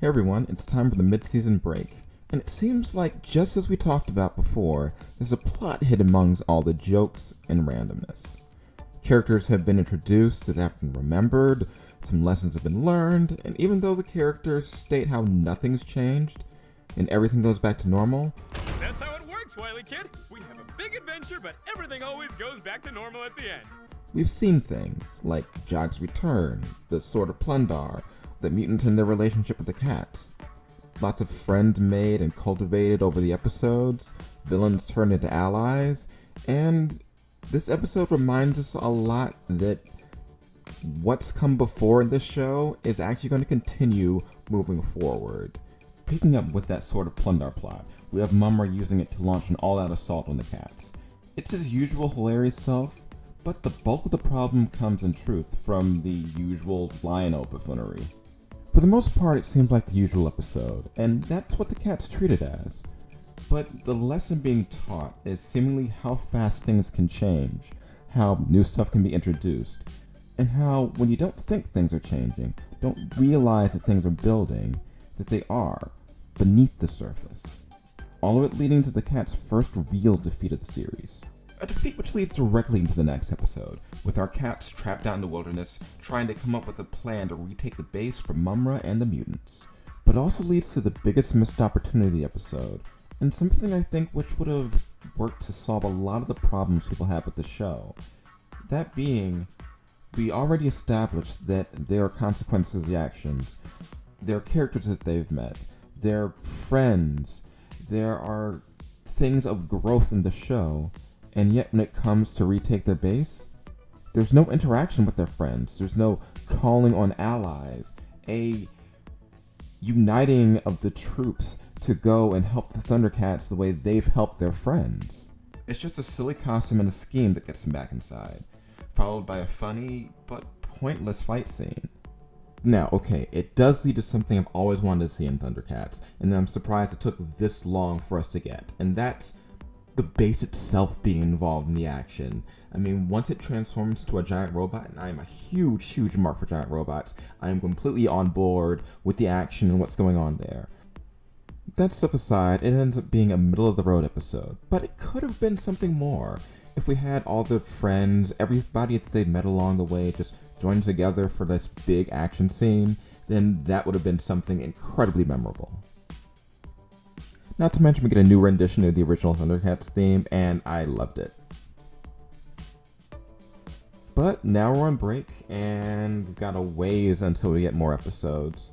Hey everyone, it's time for the mid-season break, and it seems like just as we talked about before, there's a plot hid amongst all the jokes and randomness. Characters have been introduced that have been remembered, some lessons have been learned, and even though the characters state how nothing's changed, and everything goes back to normal, that's how it works, Wily Kid! We have a big adventure, but everything always goes back to normal at the end. we've seen things like Jog's return, the Sword of Plundar, the mutants and their relationship with the cats. Lots of friends made and cultivated over the episodes, villains turned into allies, and this episode reminds us a lot that what's come before in this show is actually going to continue moving forward. Picking up with that Sword of Plundar plot, we have Mumra using it to launch an all-out assault on the cats. It's his usual hilarious self, but the bulk of the problem comes in truth from the usual Lion-O buffoonery. For the most part, it seems like the usual episode, and that's what the cats treat it as. But the lesson being taught is seemingly how fast things can change, how new stuff can be introduced, and how when you don't think things are changing, don't realize that things are building, that they are, beneath the surface. All of it leading to the cats' first real defeat of the series. A defeat which leads directly into the next episode, with our cats trapped out in the wilderness, trying to come up with a plan to retake the base from Mumra and the mutants. But also leads to the biggest missed opportunity of the episode, and something I think which would have worked to solve a lot of the problems people have with the show. That being, we already established that there are consequences to the actions. There are characters that they've met. They're friends. There are things of growth in the show. And yet when it comes to retake their base, there's no interaction with their friends. There's no calling on allies. A uniting of the troops to go and help the Thundercats the way they've helped their friends. It's just a silly costume and a scheme that gets them back inside, followed by a funny but pointless fight scene. Now, okay, it does lead to something I've always wanted to see in Thundercats, and I'm surprised it took this long for us to get, and that's the base itself being involved in the action. I mean, once it transforms to a giant robot, and I am a huge mark for giant robots, I am completely on board with the action and what's going on there. That stuff aside, it ends up being a middle-of-the-road episode, but it could have been something more. If we had all the friends, everybody that they'd met along the way, just joined together for this big action scene, then that would have been something incredibly memorable. Not to mention we get a new rendition of the original Thundercats theme, and I loved it. But now we're on break, and we've got a ways until we get more episodes.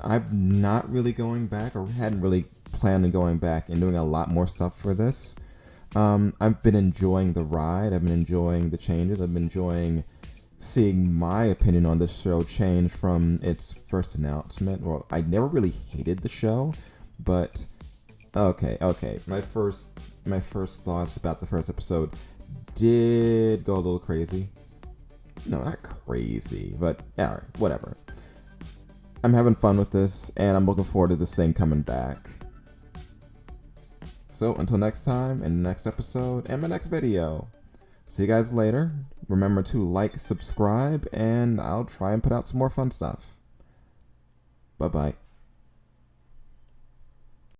I'm not really going back, or hadn't really planned on going back and doing a lot more stuff for this. I've been enjoying the ride, I've been enjoying the changes, I've been enjoying seeing my opinion on this show change from its first announcement. Well, I never really hated the show, but okay. My first thoughts about the first episode did go a little crazy. No, not crazy, but yeah, whatever. I'm having fun with this, and I'm looking forward to this thing coming back. So until next time, and the next episode, and my next video. See you guys later. Remember to like, subscribe, and I'll try and put out some more fun stuff. Bye-bye.